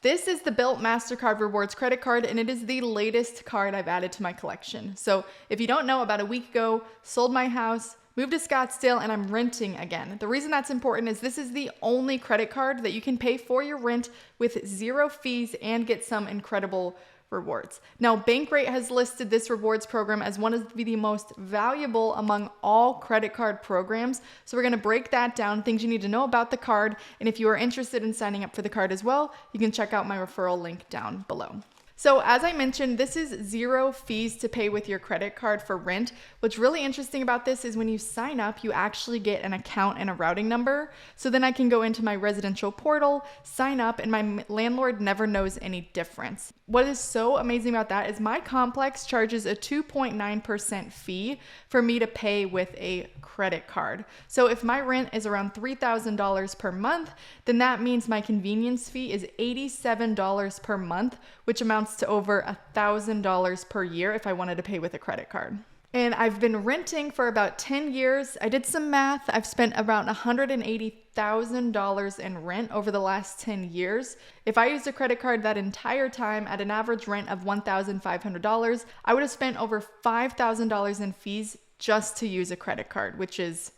This is the Bilt Mastercard Rewards credit card, and it is the latest card I've added to my collection. So if you don't know, about a week ago, sold my house, moved to Scottsdale, and I'm renting again. The reason that's important is this is the only credit card that you can pay for your rent with 0 fees and get some incredible rewards. Now, Bankrate has listed this rewards program as one of the most valuable among all credit card programs. So we're going to break that down, things you need to know about the card. And if you are interested in signing up for the card as well, you can check out my referral link down below. So as I mentioned, this is 0 fees to pay with your credit card for rent. What's really interesting about this is when you sign up, you actually get an account and a routing number. So then I can go into my residential portal, sign up, and my landlord never knows any difference. What is so amazing about that is my complex charges a 2.9% fee for me to pay with a credit card. So if my rent is around $3,000 per month, then that means my convenience fee is $87 per month, which amounts to over $1,000 per year if I wanted to pay with a credit card. And I've been renting for about 10 years. I did some math. I've spent around $180,000 in rent over the last 10 years. If I used a credit card that entire time at an average rent of $1,500, I would have spent over $5,000 in fees just to use a credit card, which is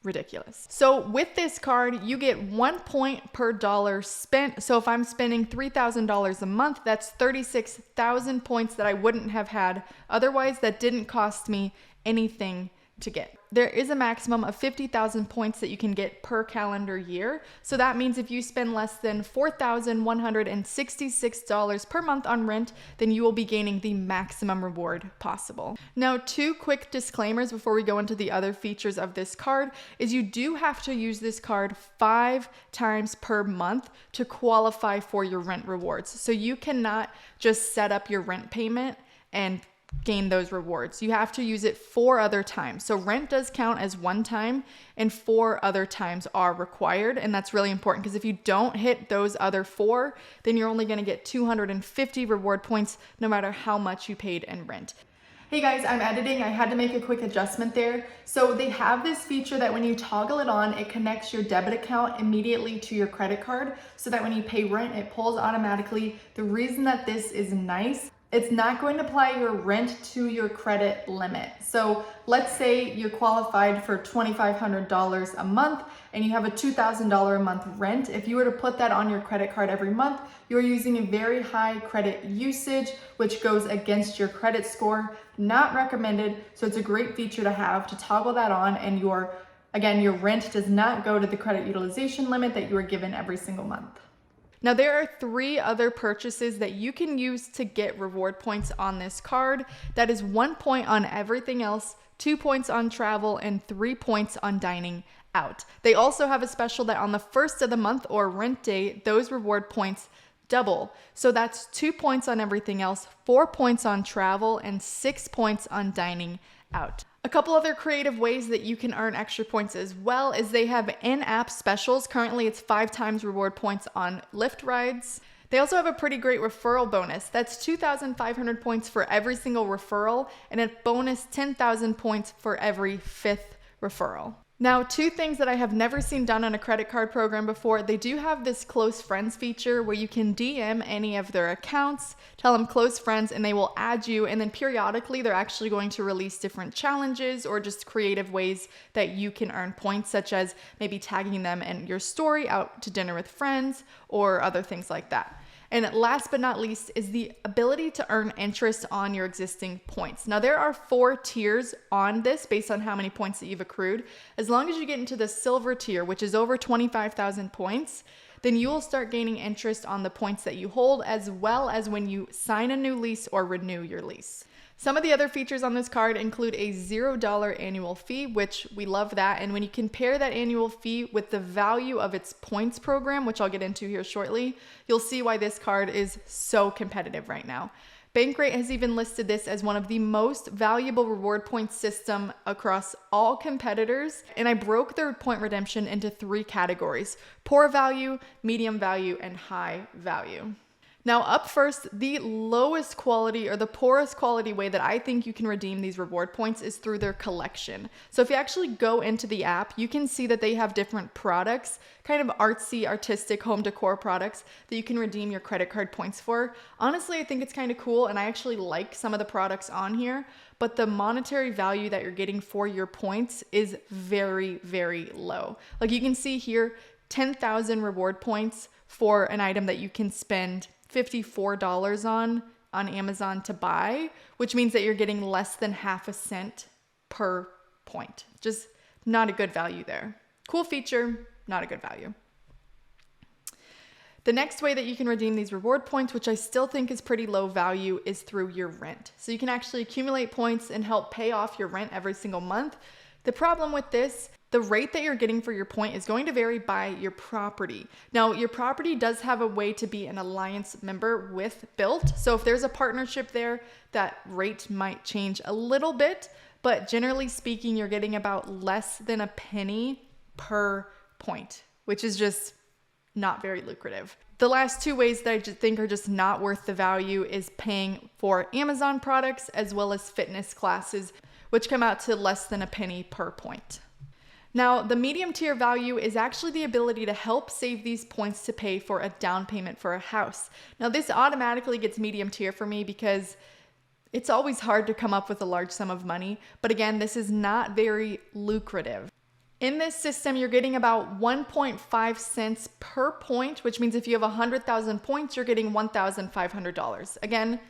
ridiculous. So with this card, you get 1 point per dollar spent. So if I'm spending $3,000 a month, that's 36,000 points that I wouldn't have had otherwise, that didn't cost me anything to get. There is a maximum of 50,000 points that you can get per calendar year. So that means if you spend less than $4,166 per month on rent, then you will be gaining the maximum reward possible. Now, 2 quick disclaimers before we go into the other features of this card is you do have to use this card 5 times per month to qualify for your rent rewards. So you cannot just set up your rent payment and gain those rewards. You have to use it 4 other times. So rent does count as 1 time and 4 other times are required. And that's really important because if you don't hit those other 4, then you're only going to get 250 reward points no matter how much you paid in rent. Hey guys, I'm editing. I had to make a quick adjustment there. So they have this feature that when you toggle it on, it connects your debit account immediately to your credit card so that when you pay rent, it pulls automatically. The reason that this is nice, it's not going to apply your rent to your credit limit. So let's say you're qualified for $2,500 a month and you have a $2,000 a month rent. If you were to put that on your credit card every month, you're using a very high credit usage, which goes against your credit score. Not recommended. So it's a great feature to have to toggle that on, and your rent does not go to the credit utilization limit that you are given every single month. Now, there are 3 other purchases that you can use to get reward points on this card. That is 1 point on everything else, 2 points on travel, and 3 points on dining out. They also have a special that on the first of the month or rent day, those reward points double. So that's 2 points on everything else, 4 points on travel, and 6 points on dining out. A couple other creative ways that you can earn extra points as well is they have in-app specials. Currently, it's 5 times reward points on Lyft rides. They also have a pretty great referral bonus. That's 2,500 points for every single referral and a bonus 10,000 points for every 5th referral. Now, 2 things that I have never seen done on a credit card program before. They do have this close friends feature where you can DM any of their accounts, tell them close friends, and they will add you. And then periodically, they're actually going to release different challenges or just creative ways that you can earn points, such as maybe tagging them in your story out to dinner with friends or other things like that. And last but not least is the ability to earn interest on your existing points. Now, there are 4 tiers on this based on how many points that you've accrued. As long as you get into the silver tier, which is over 25,000 points, then you will start gaining interest on the points that you hold, as well as when you sign a new lease or renew your lease. Some of the other features on this card include a $0 annual fee, which we love that. And when you compare that annual fee with the value of its points program, which I'll get into here shortly, you'll see why this card is so competitive right now. Bankrate has even listed this as one of the most valuable reward point system across all competitors. And I broke their point redemption into 3 categories: poor value, medium value, and high value. Now up first, the lowest quality or the poorest quality way that I think you can redeem these reward points is through their collection. So if you actually go into the app, you can see that they have different products, kind of artsy, artistic home decor products that you can redeem your credit card points for. Honestly, I think it's kind of cool, and I actually like some of the products on here, but the monetary value that you're getting for your points is very, very low. Like you can see here, 10,000 reward points for an item that you can spend $54 on Amazon to buy, which means that you're getting less than half a cent per point. Just not a good value there. Cool feature, not a good value. The next way that you can redeem these reward points, which I still think is pretty low value, is through your rent. So you can actually accumulate points and help pay off your rent every single month. The problem with this, the rate that you're getting for your point is going to vary by your property. Now, your property does have a way to be an alliance member with Bilt. So if there's a partnership there, that rate might change a little bit, but generally speaking, you're getting about less than a penny per point, which is just not very lucrative. The last two ways that I just think are just not worth the value is paying for Amazon products as well as fitness classes, which come out to less than a penny per point. Now, the medium tier value is actually the ability to help save these points to pay for a down payment for a house. Now, this automatically gets medium tier for me because it's always hard to come up with a large sum of money. But again, this is not very lucrative. In this system, you're getting about 1.5 cents per point, which means if you have 100,000 points, you're getting $1,500. Again,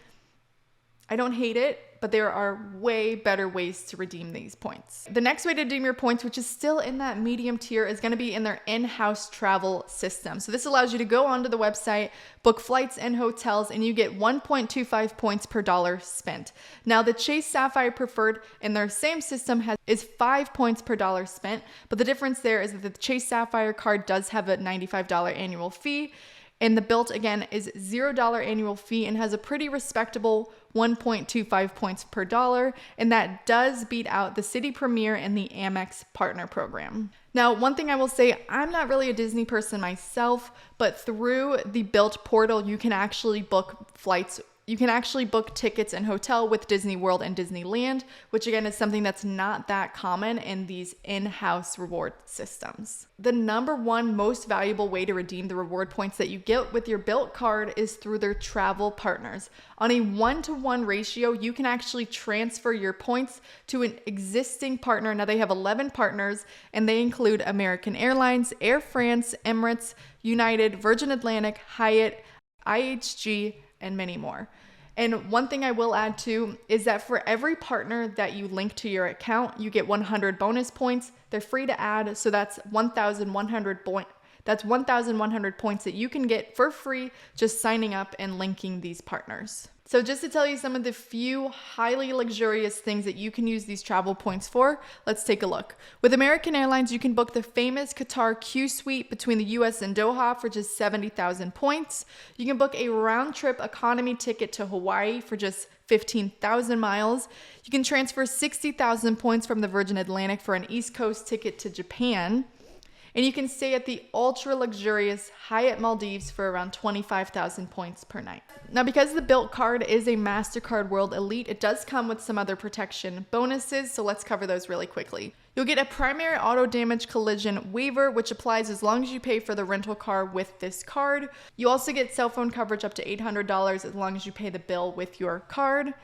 I don't hate it, but there are way better ways to redeem these points. The next way to redeem your points, which is still in that medium tier, is going to be in their in-house travel system. So this allows you to go onto the website, book flights and hotels, and you get 1.25 points per dollar spent. Now, the Chase Sapphire Preferred in their same system is 5 points per dollar spent, but the difference there is that the Chase Sapphire card does have a $95 annual fee. And the Bilt, again, is $0 annual fee and has a pretty respectable 1.25 points per dollar. And that does beat out the City Premier and the Amex Partner Program. Now, one thing I will say, I'm not really a Disney person myself, but through the Bilt portal, you can actually book flights. You can actually book tickets and hotel with Disney World and Disneyland, which again is something that's not that common in these in-house reward systems. The number one most valuable way to redeem the reward points that you get with your Bilt card is through their travel partners. On a 1-to-1 ratio, you can actually transfer your points to an existing partner. Now they have 11 partners, and they include American Airlines, Air France, Emirates, United, Virgin Atlantic, Hyatt, IHG, and many more. And one thing I will add too is that for every partner that you link to your account, you get 100 bonus points. They're free to add, so that's 1,100 points. That's 1,100 points that you can get for free just signing up and linking these partners. So just to tell you some of the few highly luxurious things that you can use these travel points for, let's take a look. With American Airlines, you can book the famous Qatar Q Suite between the US and Doha for just 70,000 points. You can book a round-trip economy ticket to Hawaii for just 15,000 miles. You can transfer 60,000 points from the Virgin Atlantic for an East Coast ticket to Japan. And you can stay at the ultra luxurious Hyatt Maldives for around 25,000 points per night. Now, because the Bilt card is a Mastercard World Elite, it does come with some other protection bonuses, so let's cover those really quickly. You'll get a primary auto damage collision waiver, which applies as long as you pay for the rental car with this card. You also get cell phone coverage up to $800 as long as you pay the bill with your card.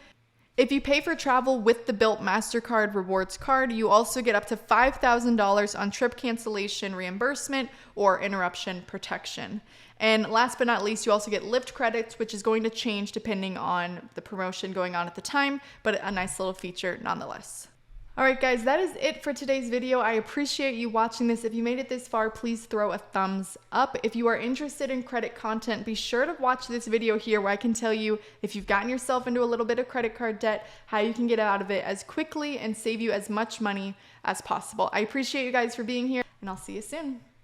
If you pay for travel with the Bilt Mastercard Rewards card, you also get up to $5,000 on trip cancellation reimbursement or interruption protection. And last but not least, you also get Lyft credits, which is going to change depending on the promotion going on at the time, but a nice little feature nonetheless. All right, guys, that is it for today's video. I appreciate you watching this. If you made it this far, please throw a thumbs up. If you are interested in credit content, be sure to watch this video here where I can tell you if you've gotten yourself into a little bit of credit card debt, how you can get out of it as quickly and save you as much money as possible. I appreciate you guys for being here, and I'll see you soon.